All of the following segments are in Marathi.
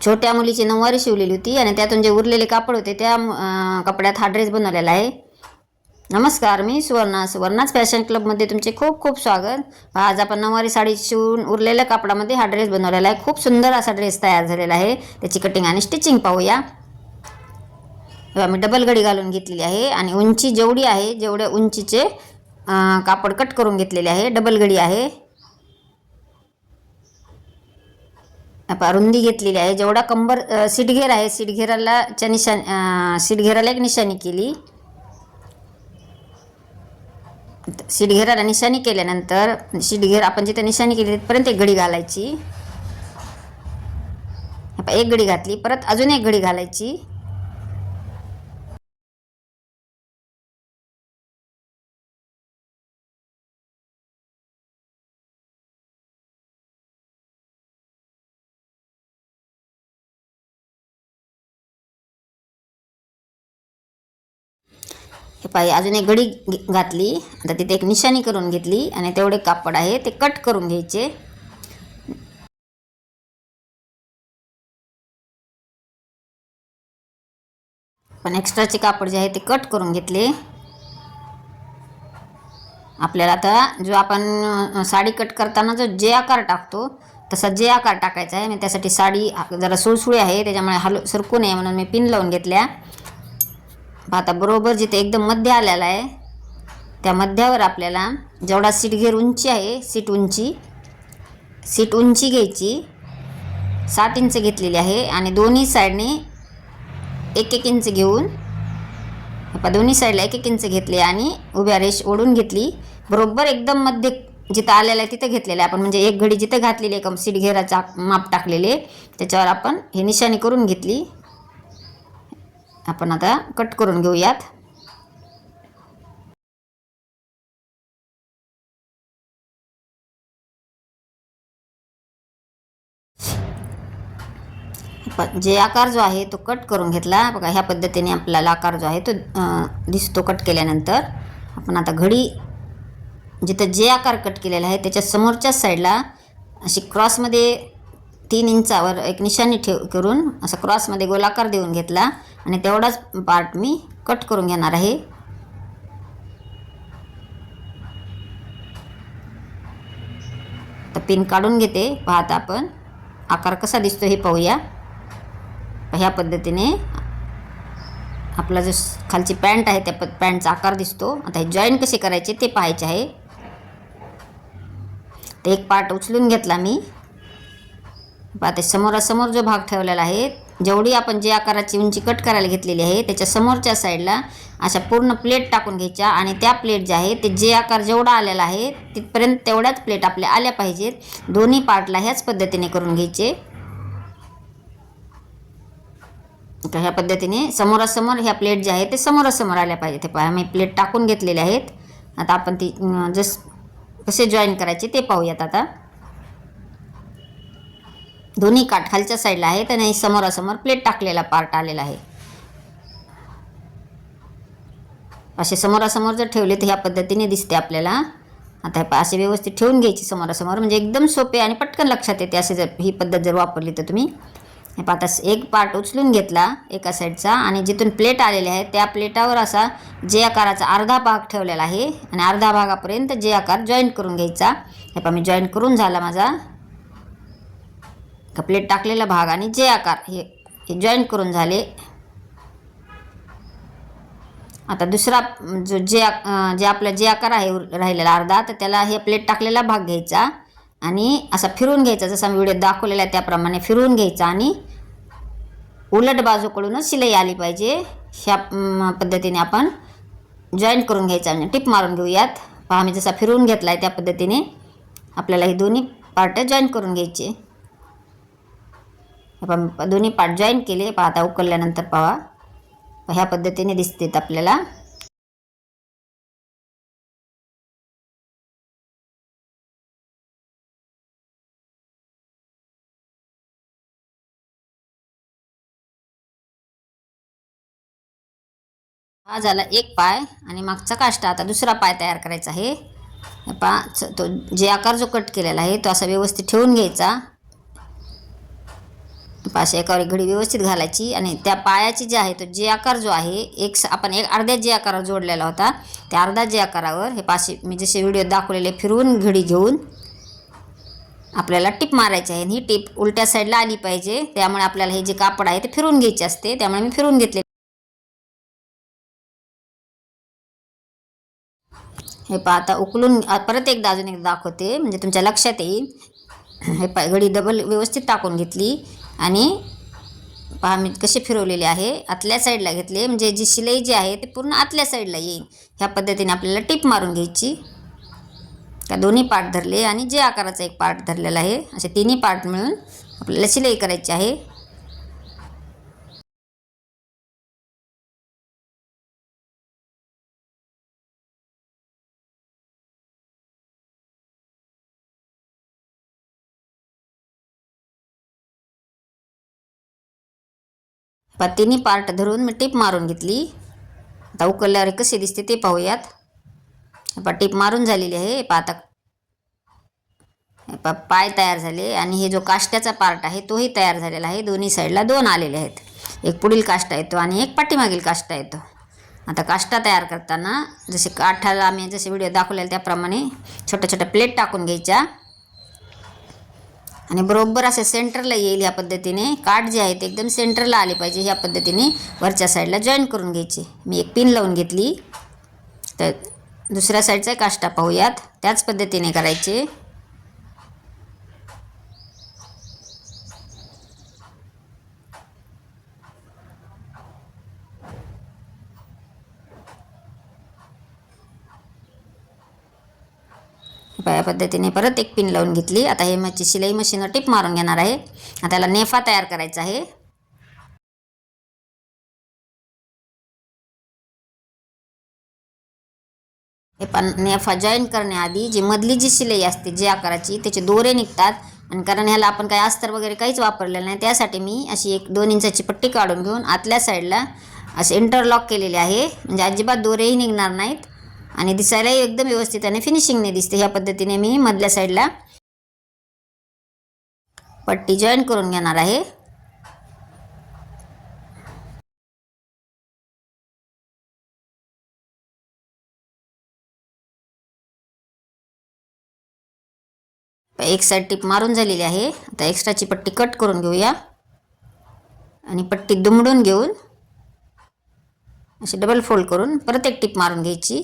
छोट्या मुलीची नऊवारी शिवलेली होती आणि त्यातून जे उरलेले कापड होते त्या कपड्यात हा ड्रेस बनवलेला आहे. नमस्कार, मी सुवर्णाच फॅशन क्लबमध्ये तुमचे खूप खूप स्वागत. आज आपण नऊवारी साडी शिवून उरलेल्या कापडामध्ये हा ड्रेस बनवलेला आहे. खूप सुंदर असा ड्रेस तयार झालेला आहे. त्याची कटिंग आणि स्टिचिंग पाहूया. मी डबल घडी घालून घेतलेली आहे आणि उंची जेवढी आहे जेवढ्या उंचीचे कापड कट करून घेतलेले आहे. डबल घडी आहे. रुंदी घेतलेली आहे. जेवढा कंबर सीटघेर आहे सीटघेराला एक निशाणी केली. सीटघेराला निशाणी केल्यानंतर सीटघेर आपण जिथे निशाणी केली तिथपर्यंत एक घडी घालायची. एक घडी घातली, परत अजून एक घडी घालायची. हे पाहिजे अजून एक घडी घातली. आता तिथे एक निशाणी करून घेतली आणि तेवढे कापड आहे ते कट करून घ्यायचे. पण एक्स्ट्राचे कापड जे आहे ते कट करून घेतले. आपल्याला आता जो आपण साडी कट करताना जो जे आकार टाकतो तसा जे आकार टाकायचा आहे. मी त्यासाठी साडी जरा सुळसुळी आहे त्याच्यामुळे सरकू नये म्हणून मी पिन लावून घेतल्या. आता बरोबर जिथे एकदम मध्य आलेला आहे त्या मध्यावर आपल्याला जेवढा सीटघेर उंची आहे सीट उंची घ्यायची. 7 इंच घेतलेली आहे आणि दोन्ही साईडने 1-1 इंच घेऊन दोन्ही साईडला 1-1 इंच घेतले आणि उभ्या रेष ओढून घेतली. बरोबर एकदम मध्य जिथं आलेलं आहे तिथं घेतलेलं आहे आपण, म्हणजे एक घडी जिथं घातलेली आहे सीटघेराचा माप टाकलेले त्याच्यावर आपण हे निशाणी करून घेतली. आपण आता कट करून घेऊयात. जे आकार जो आहे तो कट करून घेतला. बघा ह्या पद्धतीने आपल्याला आकार जो आहे तो दिसतो कट केल्यानंतर. आपण आता घडी जिथं जे आकार कट केलेला आहे त्याच्या समोरच्या साईडला अशी क्रॉसमध्ये 3 इंचावर एक निशाणी करून असा क्रॉसमध्ये गोलाकार देऊन घेतला आणि तेवढाच पार्ट मी कट करून घेणार आहे. तर पिन काढून घेते. पाहता आपण आकार कसा दिसतो हे पाहूया. ह्या पद्धतीने आपला जो खालची पॅन्ट आहे त्या पॅन्टचा आकार दिसतो. आता हे जॉईन कसे करायचे ते पाहायचे आहे. ते एक पार्ट उचलून घेतला मी. आता समोरासमोर जो भाग ठेवलेला आहे जेवढी आपण जे आकाराची उंची कट करायला घेतलेली आहे त्याच्या समोरच्या साईडला अशा पूर्ण प्लेट टाकून घ्यायच्या आणि त्या प्लेट जे आहे ते जे आकार जेवढा आलेला आहे तिथपर्यंत तेवढ्याच प्लेट आपल्या आल्या पाहिजेत. दोन्ही पार्टला ह्याच पद्धतीने करून घ्यायचे. तर ह्या पद्धतीने समोरासमोर ह्या प्लेट जे आहे ते समोरासमोर आल्या पाहिजे. ते पहा मी प्लेट टाकून घेतलेले आहेत. आता आपण ती कसे जॉईन करायचे ते पाहूयात. आता दोन्ही काठ खालच्या साईडला आहेत आणि समोरासमोर प्लेट टाकलेला पार्ट आलेला आहे. असे समोरासमोर जर ठेवले तर ह्या पद्धतीने दिसते आपल्याला. आता असे व्यवस्थित ठेवून घ्यायची समोरासमोर, म्हणजे एकदम सोपे आणि पटकन लक्षात येते. असे जर ही पद्धत जर वापरली तर तुम्ही. आता एक पार्ट उचलून घेतला एका साईडचा आणि जिथून प्लेट आलेली आहे त्या प्लेटावर असा जे आकाराचा अर्धा भाग ठेवलेला आहे आणि अर्धा भागापर्यंत जे आकार जॉईन करून घ्यायचा. हे पहा मी जॉईन करून झाला माझा. प्लेट टाकलेला भाग आणि जे आकार हे जॉईन करून झाले. आता दुसरा जो जे आपला जे आकार आहे राहिलेला अर्धा तर त्याला हे प्लेट टाकलेला भाग घ्यायचा आणि असा फिरून घ्यायचा. जसा मी व्हिडिओ दाखवलेला आहे त्याप्रमाणे फिरवून घ्यायचा आणि उलट बाजूकडूनच शिलाई आली पाहिजे. ह्या पद्धतीने आपण जॉईन करून घ्यायचा. म्हणजे टिप मारून घेऊयात. पहा मी जसा फिरवून घेतला आहे त्या पद्धतीने आपल्याला हे दोन्ही पार्ट जॉईन करून घ्यायचे. आपण दोन्ही पार्ट जॉईन केले. पहा आता उकलल्यानंतर पहा ह्या पद्धतीने दिसतात आपल्याला. हा झाला एक पाय आणि मागचा काष्टा. आता दुसरा पाय तयार करायचा आहे. पहा तो जे आकार जो कट केलेला आहे तो असा व्यवस्थित ठेवून घ्यायचा. पाशी एकावर एक घडी व्यवस्थित घालायची आणि त्या पायाची जी आहे तो जे आकार जो आहे आपण एक अर्ध्या जे आकारावर जोडलेला होता त्या अर्धा जे आकारावर हे पाशी मी जसे व्हिडिओ दाखवलेले फिरवून घडी घेऊन आपल्याला टिप मारायची आहे. ही टिप उलट्या साईडला आली पाहिजे, त्यामुळे आपल्याला हे जे कापड आहे ते फिरवून घ्यायचे असते, त्यामुळे मी फिरवून घेतले. हे पहा आता उकलून परत एकदा अजून एकदा दाखवते म्हणजे तुमच्या लक्षात येईल. हे पहा घडी डबल व्यवस्थित टाकून घेतली आणि पहा मी कसे फिरवलेले आहे, आतल्या साईडला घेतले म्हणजे जी शिलाई जी आहे ते पूर्ण आतल्या साईडला येईल. ह्या पद्धतीने आपल्याला टिप मारून घ्यायची. त्या दोन्ही पार्ट धरले आणि जे आकाराचा एक पार्ट धरलेला आहे असे तिन्ही पार्ट मिळून आपल्याला शिलाई करायची आहे. तिन्ही पार्ट धरून मी टिप मारून घेतली. आता उकलल्यावर कशी दिसते ते पाहूयात. टिप मारून झालेली आहे. आता पाय तयार झाले आणि हे जो काष्ट्याचा पार्ट आहे तोही तयार झालेला आहे. दोन्ही साईडला दोन आलेले आहेत, एक पुढील काष्टा येतो आणि एक पाठीमागील काष्टा येतो. आता काष्टा तयार करताना जसे काठाला आम्ही जसे व्हिडिओ दाखवलेला त्याप्रमाणे छोट्या छोट्या प्लेट टाकून घ्यायच्या आणि बरोबर असे सेंटरला येईल. ह्या पद्धतीने काठ जे आहे ते एकदम सेंटरला आले पाहिजे. ह्या पद्धतीने वरच्या साईडला जॉईन करून घ्यायची. मी एक पिन लावून घेतली. तर दुसऱ्या साईडचा काष्टा पाहूयात. त्याच पद्धतीने करायचे. या पद्धतीने परत एक पिन लावून घेतली. आता हे माझी शिलाई मशीनवर टिप मारून घेणार आहे. आता त्याला नेफा तयार करायचा आहे. हे पण नेफा जॉईन करण्याआधी जी मधली जी शिलाई असते जी आकाराची त्याचे दोरे निघतात आणि कारण ह्याला आपण काही अस्तर वगैरे काहीच वापरलेलं नाही, त्यासाठी मी अशी एक 2 इंचाची पट्टी काढून घेऊन आतल्या साईडला असे इंटरलॉक केलेले आहे म्हणजे अजिबात दोरेही निघणार नाहीत आणि दिसायलाही एकदम व्यवस्थित आणि फिनिशिंगने दिसते. ह्या पद्धतीने मी मधल्या साईडला पट्टी जॉईन करून घेणार आहे. एक साईड टिप मारून झालेली आहे. आता एक्स्ट्राची पट्टी कट करून घेऊया आणि पट्टी दुमडून घेऊन अशी डबल फोल्ड करून परत एक टिप मारून घ्यायची.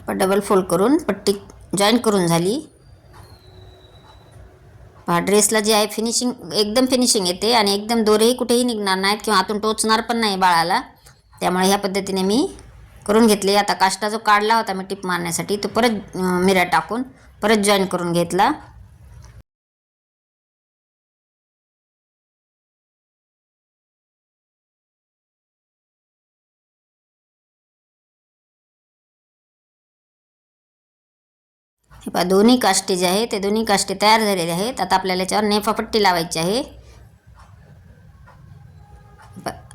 डबल फोल्ड करून पट्टी जॉईन करून झाली. पहा ड्रेसला जे आहे फिनिशिंग एकदम फिनिशिंग येते आणि एकदम दोरेही कुठेही निघणार नाहीत किंवा आतून टोचणार पण नाही बाळाला. त्यामुळे ह्या पद्धतीने मी करून घेतले. आता काष्टा जो काढला होता मी टिप मारण्यासाठी तो परत मिऱ्या टाकून परत जॉईन करून घेतला. हे पहा दोन्ही काष्टे जे आहे ते दोन्ही काष्टे तयार झालेले आहेत. आता आपल्याला याच्यावर नेफा पट्टी लावायची आहे.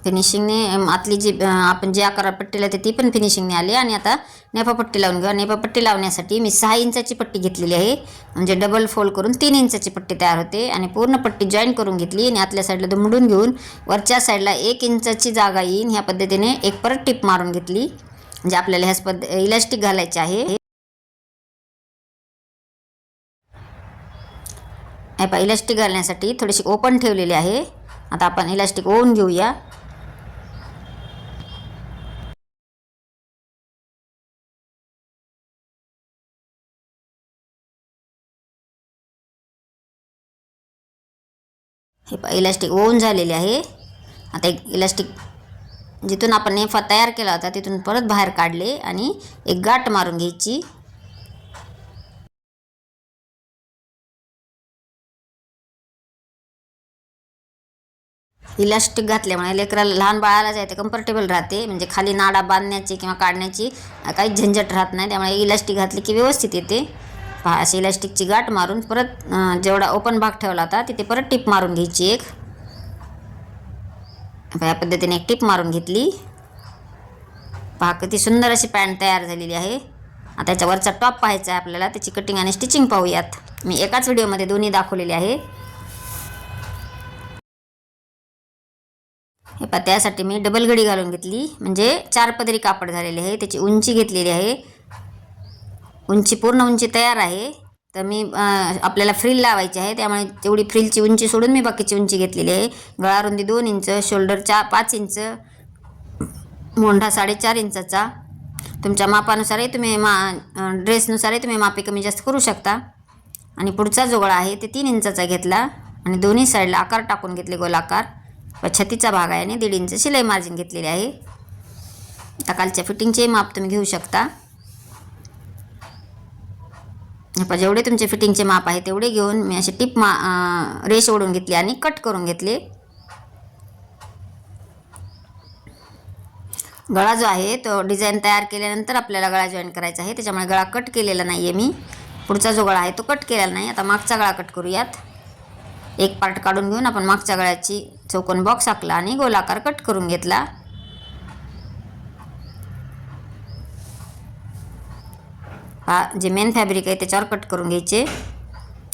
फिनिशिंगने आतली जी आपण जे आकारात पट्टी लावते ती पण फिनिशिंगने आली आणि आता नेफा पट्टी लावून घेऊ. नेफा पट्टी लावण्यासाठी मी 6 इंचाची पट्टी घेतलेली आहे म्हणजे डबल फोल्ड करून 3 इंचाची पट्टी तयार होते आणि पूर्ण पट्टी जॉईन करून घेतली आणि आतल्या साईडला दुमडून घेऊन वरच्या साईडला 1 इंचाची जागा येईल ह्या पद्धतीने एक परत टिप मारून घेतली. म्हणजे आपल्याला ह्याच इलास्टिक घालायचे आहे. हे पहा इलास्टिक घालण्यासाठी थोडीशी ओपन ठेवलेली आहे. आता आपण इलास्टिक ओवून घेऊया. हे पहा इलास्टिक ओवून झालेले आहे. आता एक इलास्टिक जिथून आपण नेफा तयार केला होता तिथून परत बाहेर काढले आणि एक गाठ मारून घ्यायची. इलास्टिक घातल्यामुळे लेकराला लहान बाळाला जायचं कम्फर्टेबल राहते म्हणजे खाली नाडा बांधण्याची किंवा काढण्याची काहीच झंझट राहत नाही. त्यामुळे इलास्टिक घातली की व्यवस्थित येते. पहा अशी इलास्टिकची गाठ मारून परत जेवढा ओपन भाग ठेवला होता तिथे परत टिप मारून घ्यायची एक. या पद्धतीने एक टिप मारून घेतली. पहा किती सुंदर अशी पॅन्ट तयार झालेली आहे. आता याच्यावरचा टॉप पाहायचा आहे आपल्याला, त्याची कटिंग आणि स्टिचिंग पाहूयात. मी एकाच व्हिडिओमध्ये दोन्ही दाखवलेले आहे. हे पहा, त्यासाठी मी डबल घडी घालून घेतली, म्हणजे 4 पदरी कापड झालेले आहे. त्याची उंची घेतलेली आहे, पूर्ण उंची तयार आहे. तर मी आपल्याला फ्रिल लावायची आहे, त्यामुळे तेवढी फ्रिलची उंची सोडून मी बाकीची उंची घेतलेली आहे. गळा रुंदी 2 इंच, शोल्डर 5 इंच, मोंढा 4.5 इंचाचा. तुमच्या मापानुसारही तुम्ही ड्रेसनुसारही तुम्ही मापे कमी जास्त करू शकता. आणि पुढचा जो गळा आहे ते 3 इंचाचा घेतला आणि दोन्ही साईडला आकार टाकून घेतले गोलाकार. छातीचा भाग आहे आणि 1.5 इंच शिलाई मार्जिन घेतलेली आहे. आता खालच्या फिटिंगचे माप तुम्ही घेऊ शकता. जेवढे तुमचे फिटिंगचे माप आहे तेवढे घेऊन मी अशी रेष ओढून घेतली आणि कट करून घेतले. गळा जो आहे तो डिझाईन तयार केल्यानंतर आपल्याला गळा जॉईन करायचा आहे, त्याच्यामुळे गळा कट केलेला नाही आहे मी. पुढचा जो गळा आहे तो कट केलेला नाही. आता मागचा गळा कट करूयात. एक पार्ट काढून घेऊन आपण मागच्या गळ्याची चौकोन बॉक्स आखला आणि गोलाकार कट करून घेतला. हा जे मेन फॅब्रिक आहे त्याच्यावर कट करून घ्यायचे.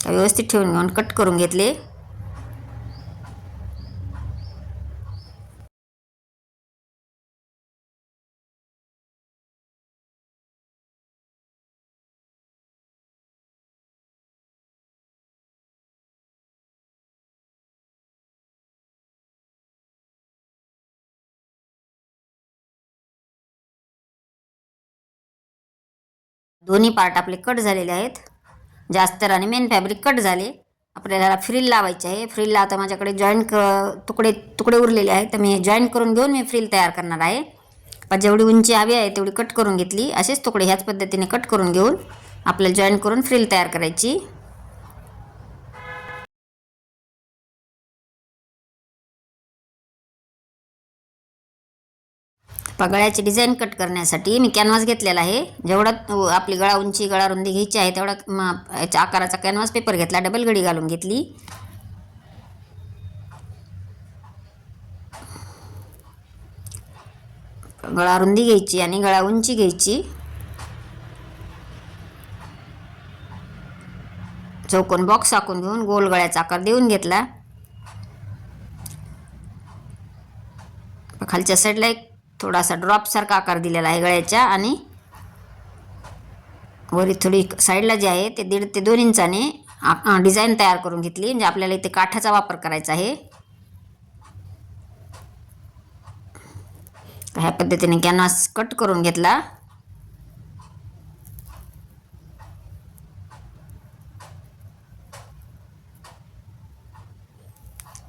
व्यवस्थित ठेवून घेऊन कट करून घेतले. दोन्ही पार्ट आपले कट झालेले आहेत. जास्तर आणि मेन फॅब्रिक कट झाले. आपल्याला फ्रिल लावायची आहे. फ्रिलला आता माझ्याकडे तुकडे उरलेले आहेत, तर मी जॉईन करून घेऊन मी फ्रिल तयार करणार आहे. पण जेवढी उंची हवी आहे तेवढी कट करून घेतली. असेच तुकडे ह्याच पद्धतीने कट करून घेऊन आपल्याला जॉईन करून फ्रिल तयार करायची. गळ्याची डिझाईन कट करण्यासाठी मी कॅनव्हास घेतलेला आहे. जेवढा आपली गळा उंची गळा रुंदी घ्यायची आहे तेवढा याच्या आकाराचा कॅनव्हास पेपर घेतला, डबल घडी घालून घेतली. गळा रुंदी घ्यायची आणि गळा उंची घ्यायची. चौकोन बॉक्स आखून घेऊन गोल गळ्याचा आकार देऊन घेतला. खालच्या साईडला एक थोडासा ड्रॉप सारखा आकार दिलेला आहे गळ्याच्या आणि वरी थोडी साईडला जे आहे ते 1.5 ते 2 इंचाने डिझाईन तयार करून घेतली. म्हणजे आपल्याला इथे काठाचा वापर करायचा आहे. ह्या पद्धतीने कॅनव्हास कट करून घेतला.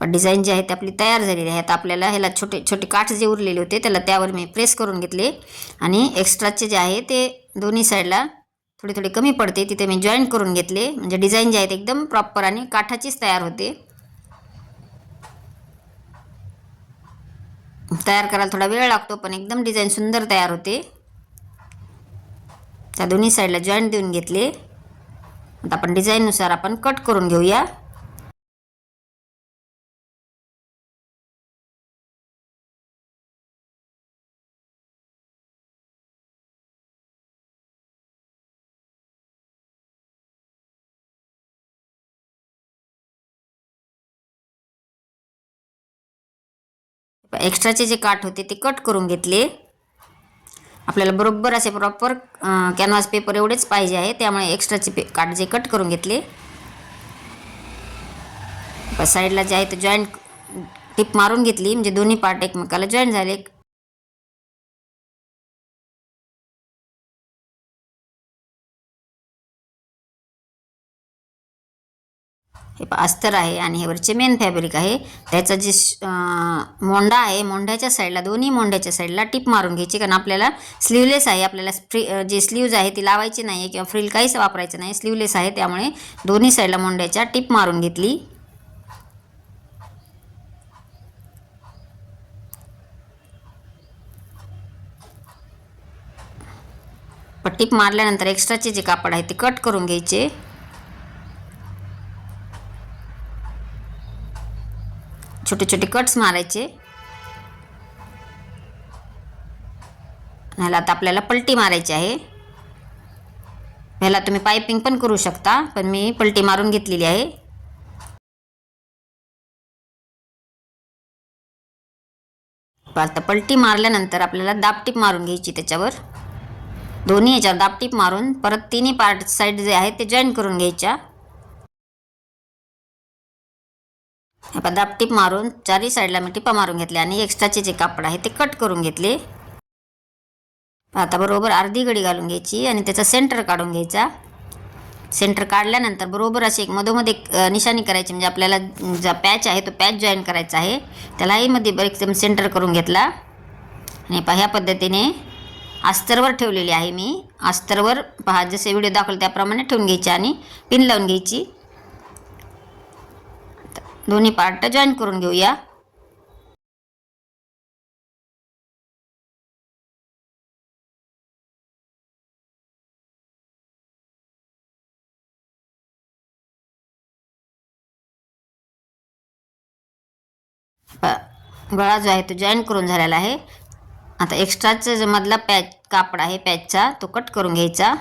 डिझाईन जी आहे ती आपली तयार झालेली आहे. आता आपल्याला ह्याला छोटे छोटे काठ जे उरलेले होते त्याला त्यावर मी प्रेस करून घेतले आणि एक्स्ट्राचे जे आहे ते दोन्ही साईडला थोडे थोडे कमी पडते तिथे मी जॉईन करून घेतले. म्हणजे डिझाईन जी आहे ते एकदम प्रॉपर आणि काठाचीच तयार होते. तयार करायला थोडा वेळ लागतो पण एकदम डिझाईन सुंदर तयार होते. त्या दोन्ही साईडला जॉईंट देऊन घेतले. आता आपण डिझाईननुसार आपण कट करून घेऊया. एक्स्ट्राचे जे काठ होते ते कट करून घेतले. आपल्याला बरोबर असे प्रॉपर कॅनव्हास पेपर एवढेच पाहिजे आहे, त्यामुळे एक्स्ट्राचे काठ जे कट करून घेतले. साईडला जे आहे ते जॉईंट टिप मारून घेतली, म्हणजे दोन्ही पार्ट एकमेकाला जॉईंट झाले. हे अस्तर आहे आणि हे वरचे मेन फॅब्रिक आहे. त्याचा जे मोंढा आहे, मोंढ्याच्या साईडला दोन्ही मोंढ्याच्या साईडला टिप मारून घ्यायची, कारण आपल्याला स्लीवलेस आहे. आपल्याला जे स्लीव्ज आहे ती लावायची नाही आहे किंवा फ्रिल काहीच वापरायचं नाही, स्लीवलेस आहे. त्यामुळे दोन्ही साईडला मोंढ्याच्या टिप मारून घेतली. टिप मारल्यानंतर एक्स्ट्राचे जे कापड आहे ते कट करून घ्यायचे. छोटे छोटे कट्स मारायचे. ह्याला आता आपल्याला पलटी मारायची आहे. ह्याला तुम्ही पायपिंग पण करू शकता, पण मी पलटी मारून घेतलेली आहे. आता पलटी मारल्यानंतर आपल्याला दाबटीप मारून घ्यायची त्याच्यावर. दोन्ही याच्यावर दाबटीप मारून परत तिन्ही पार्ट साईड जे आहेत ते जॉईन करून घ्यायच्या. आता दाबटीप मारून चारही साईडला मी टिपा मारून घेतल्या आणि एक्स्ट्राचे जे कापड आहे ते कट करून घेतले. आता बरोबर अर्धी घडी घालून घ्यायची आणि त्याचा सेंटर काढून घ्यायचा. सेंटर काढल्यानंतर बरोबर अशी एक मधोमध एक निशाणी करायची, म्हणजे आपल्याला जो पॅच आहे तो पॅच जॉईन करायचा आहे. त्यालाही मध्ये एकदम सेंटर करून घेतला आणि ह्या पद्धतीने अस्तरवर ठेवलेली आहे मी. अस्तरवर पहा जसे व्हिडिओ दाखवले त्याप्रमाणे ठेवून घ्यायची आणि पिन लावून घ्यायची. दोन्ही पार्ट जॉईन करून घेऊया. गळा जो आहे तो जॉईन करून झालेला आहे. आता एक्स्ट्राचा जो मधला पॅच कापड आहे पॅचचा तो कट करून घ्यायचा.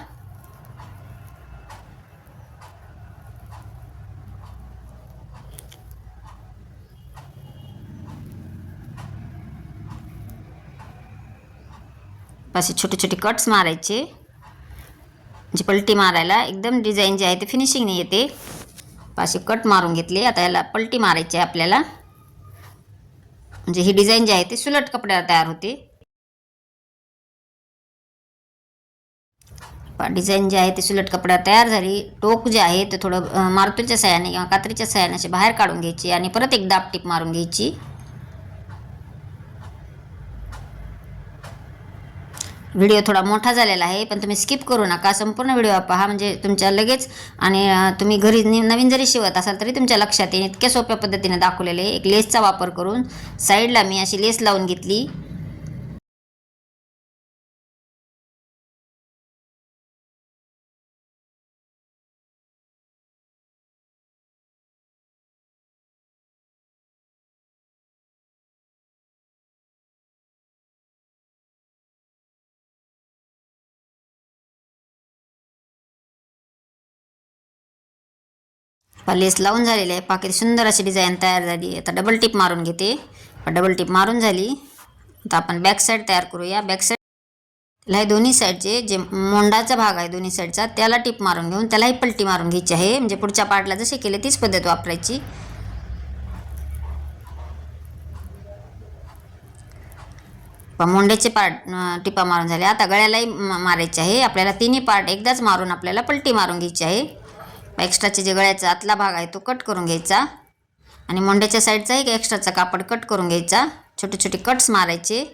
असे छोटे छोटे कट्स मारायचे, म्हणजे पलटी मारायला एकदम डिझाईन जे आहे ते फिनिशिंग नाही येते. असे कट मारून घेतले. आता याला पलटी मारायची आहे आपल्याला, म्हणजे ही डिझाईन जी आहे ती सुलट कपड्यावर तयार होते. डिझाईन जी आहे ती सुलट कपड्यावर तयार झाली. टोक जे आहे ते थोडं मारुतीच्या सहाय्याने किंवा कात्रीच्या सहाय्याने असे बाहेर काढून घ्यायची आणि परत एक दाबटीप मारून घ्यायची. व्हिडिओ थोडा मोठा झालेला आहे, पण तुम्ही स्किप करू नका, संपूर्ण व्हिडिओ पहा, म्हणजे तुमच्या लगेच आणि तुम्ही घरी नवीन जरी शिवत असाल तरी तुमच्या लक्षात येईल. इतक्या सोप्या पद्धतीने दाखवलेले. एक लेसचा वापर करून साईडला मी अशी लेस लावून घेतली. लेस लावून झालेली आहे. पाकिट सुंदर अशी डिझाईन तयार झाली. आता डबल टिप मारून घेते. डबल टिप मारून झाली. आता आपण बॅक साईड तयार करूया. बॅक साईडला हे दोन्ही साईडचे जे मोंडाचा भाग आहे दोन्ही साईडचा त्याला टिप मारून घेऊन त्यालाही पलटी मारून घ्यायची आहे. म्हणजे पुढच्या पार्टला जसे केले तीच पद्धत वापरायची. मोंड्याचे पार्ट टिपा मारून झाले. आता गळ्यालाही मारायचे आहे. आपल्याला तिन्ही पार्ट एकदाच मारून आपल्याला पलटी मारून घ्यायची आहे. एक्स्ट्राचे जे गळ्याचा आतला भाग आहे तो कट करून घ्यायचा आणि मोंड्याच्या साईडचा एक एक्स्ट्राचा कापड कट करून घ्यायचा. छोटे छोटे कट्स मारायचे.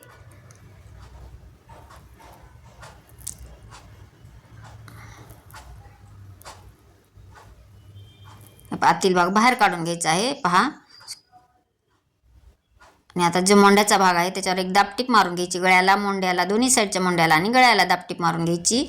आतील भाग बाहेर काढून घ्यायचा आहे पहा. आणि आता जो मोंड्याचा भाग आहे त्याच्यावर एक दाबटीप मारून घ्यायची. गळ्याला, मोंड्याला, दोन्ही साईडच्या मोंड्याला आणि गळ्याला दाबटीप मारून घ्यायची.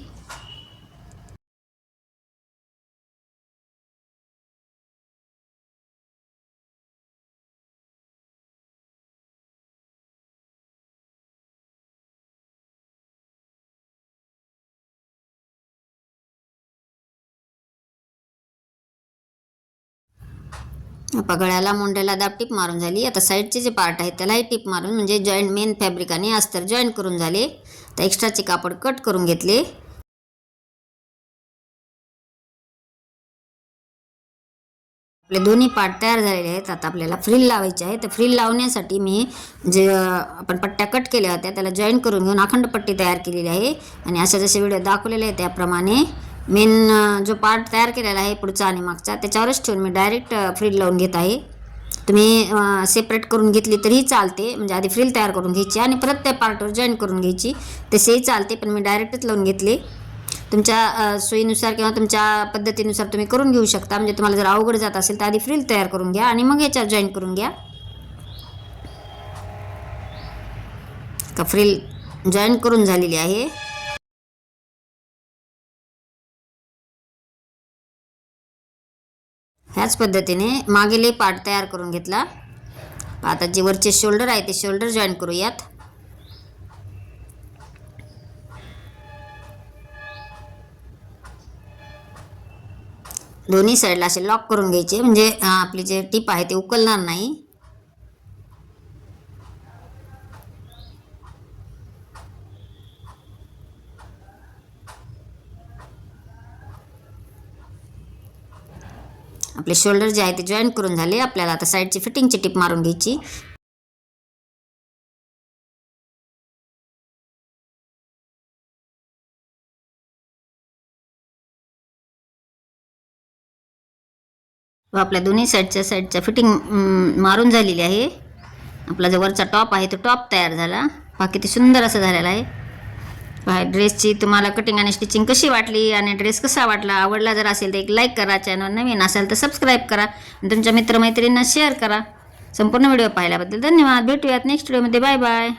गळ्याला, मोंड्याला दाबटीप मारून झाली. आता साईडचे जे पार्ट आहेत त्यालाही टीप मारून म्हणजे जॉईंट मेन फॅब्रिकाने अस्तर जॉईन करून झाले. तर एक्स्ट्राचे कापड कट करून घेतले. आपले दोन्ही पार्ट तयार झालेले आहेत. आता आपल्याला फ्रिल लावायचे आहे. तर फ्रिल लावण्यासाठी मी जे आपण पट्ट्या कट केल्या होत्या त्याला जॉईन करून घेऊन अखंड पट्टी तयार केलेली आहे. आणि अशा जसे व्हिडिओ दाखवलेले आहे त्याप्रमाणे मेन जो पार्ट तयार केलेला आहे पुढचा आणि मागचा त्याच्यावरच ठेवून मी डायरेक्ट फ्रिल लावून घेत आहे. तुम्ही सेपरेट करून घेतली तरीही चालते, म्हणजे आधी फ्रिल तयार करून घ्यायची आणि परत त्या पार्टवर जॉईन करून घ्यायची तसेही चालते, पण मी डायरेक्टच लावून घेतले. तुमच्या सोयीनुसार किंवा तुमच्या पद्धतीनुसार तुम्ही करून घेऊ शकता. म्हणजे तुम्हाला जर अवघड जात असेल तर आधी फ्रिल तयार करून घ्या आणि मग याच्यावर जॉईन करून घ्या. का फ्रिल जॉईन करून झालेली आहे. ह्याच पद्धतीने मागेले पार्ट तयार करून घेतला. आता जे वरचे शोल्डर आहे ते शोल्डर जॉईन करूयात. दोन्ही साईडला असे लॉक करून घ्यायचे, म्हणजे आपली जे टीप आहे ते उकलणार नाही. आपले शोल्डर जे आहे ते जॉईन करून झाले. आपल्याला आता साईडची फिटिंगची टीप मारून घ्यायची. आपल्या दोन्ही साईडच्या फिटिंग मारून झालेली आहे. आपला जो वरचा टॉप आहे तो टॉप तयार झाला. बाकी ते सुंदर असं झालेला आहे. ड्रेसची तुम्हाला कटिंग आणि स्टिचिंग कशी वाटली आणि ड्रेस कसा वाटला, आवडला जर असेल तर एक लाईक करा. चॅनल नवीन असेल तर सबस्क्राईब करा. तुमच्या मित्रमैत्रिणींना शेअर करा. संपूर्ण व्हिडिओ पाहिल्याबद्दल धन्यवाद. भेटूयात नेक्स्ट व्हिडिओमध्ये. Bye bye.